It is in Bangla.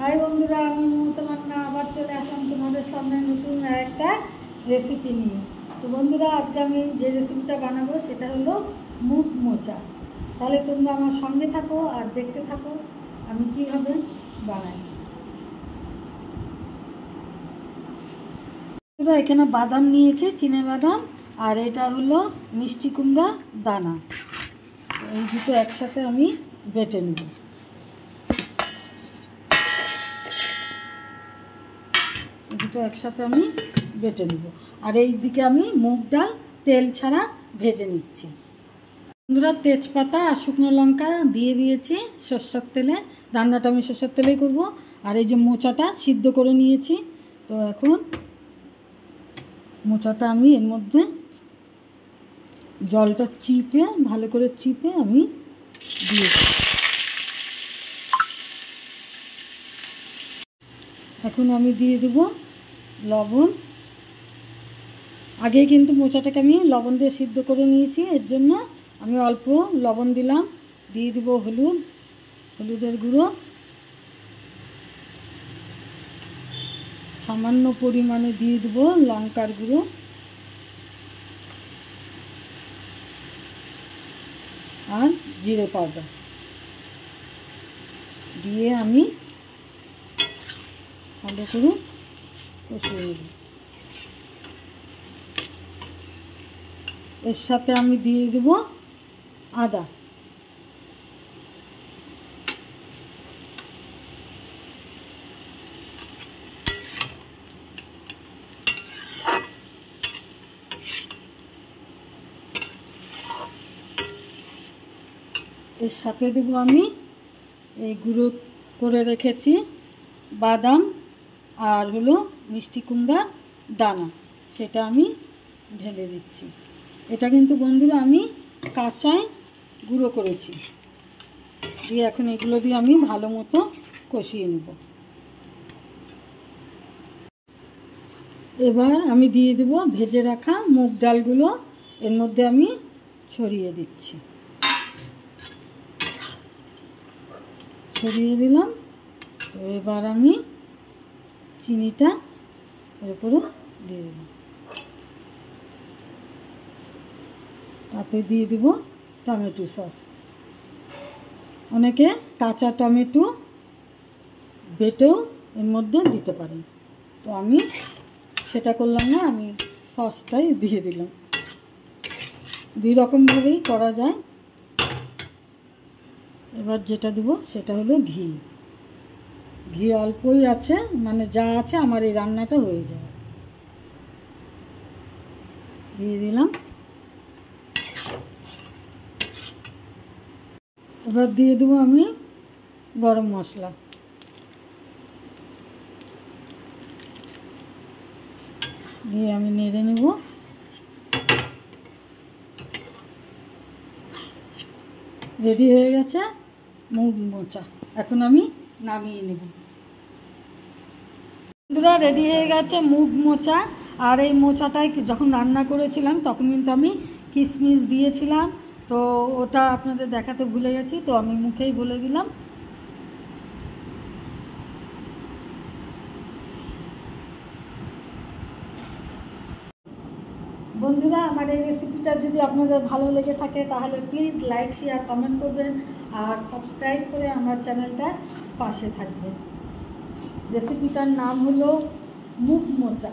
হাই বন্ধুরা, আমি মমতা মান্না আবার চলে আসলাম তোমাদের সামনে নতুন একটা রেসিপি নিয়ে। তো বন্ধুরা, আজকে আমি যে রেসিপিটা বানাবো সেটা হলো মুগ মোচা। তাহলে তোমরা আমার সঙ্গে থাকো আর দেখতে থাকো আমি কীভাবে বানাই। এখানে বাদাম নিয়েছি, চিনে বাদাম, আর এটা হলো মিষ্টি কুমড়া দানা। এই দুটো একসাথে আমি বেটে নেব। দুটো একসাথে আমি বেটে নেব। আর এই দিকে আমি মুগ ডাল তেল ছাড়া ভেজে নিচ্ছি। বন্ধুরা, তেজপাতা আর শুকনো লঙ্কা দিয়ে দিয়েছি সরষের তেলে। রান্নাটা আমি সরষের তেলেই করব। আর এই যে মোচাটা সিদ্ধ করে নিয়েছি, তো এখন মোচাটা আমি এর মধ্যে জলটা চিপে ভালো করে চিপে আমি দিয়েছি। এখন আমি দিয়ে দেবো লবণ। আগে কিন্তু মোচাটাকে আমি লবণ দিয়ে সিদ্ধ করে নিয়েছি, এর জন্য আমি অল্প লবণ দিলাম। দিয়ে দেবো হলুদ, হলুদের গুঁড়ো, সামান্য পরিমাণে দিয়ে দেবো লঙ্কার গুঁড়ো, আর জিরে পাউডার দিয়ে আমি ভালো করে কষিয়ে নেব। এর সাথে আমি দিয়ে দেবো আদা। এর সাথে দেবো আমি এই গুঁড়ো করে রেখেছি বাদাম আর হলো মিষ্টি কুমড়ার দানা, সেটা আমি ঢেলে দিচ্ছি। এটা কিন্তু বন্ধুরা আমি কাঁচায় গুঁড়ো করেছি। দিয়ে এখন এগুলো দিয়ে আমি ভালো মতো কষিয়ে নেব। এবার আমি দিয়ে দেব ভেজে রাখা মুগ ডালগুলো, এর মধ্যে আমি ছড়িয়ে দিচ্ছি। ছড়িয়ে দিলাম। তো এবার আমি চিনিটা এর উপরে দিয়ে দেব। তারপরে দিয়ে দেব টমেটো সস। অনেকে কাঁচা টমেটো বেটেও এর মধ্যে দিতে পারেন, তো আমি সেটা করলাম না, আমি সসটাই দিয়ে দিলাম। দুই রকমভাবেই করা যায়। এবার যেটা দেবো সেটা হলো ঘি। ঘি অল্পই আছে, মানে যা আছে আমার এই রান্নাটা হয়ে যাবে। দিয়ে দিলাম। এবার দিয়ে দেবো আমি গরম মশলা। দিয়ে আমি নেড়ে নেব। রেডি হয়ে গেছে মুগ মোচা। এখন আমি নামিয়ে নেব। বন্ধুরা, রেডি হয়ে গেছে মুগ মোচা। আর এই মোচাটায় যখন রান্না করেছিলাম তখন কিন্তু আমি কিশমিশ দিয়েছিলাম, তো ওটা আপনাদের দেখাতে ভুলে গেছি, তো আমি মুখেই বলে দিলাম। বন্ধুরা, আমার এই রেসিপিটা যদি আপনাদের ভালো লেগে থাকে তাহলে প্লিজ লাইক, শেয়ার, কমেন্ট করবেন আর সাবস্ক্রাইব করে আমার চ্যানেলটার পাশে থাকবেন। রেসিপিটার নাম হলো মুগ মোচা।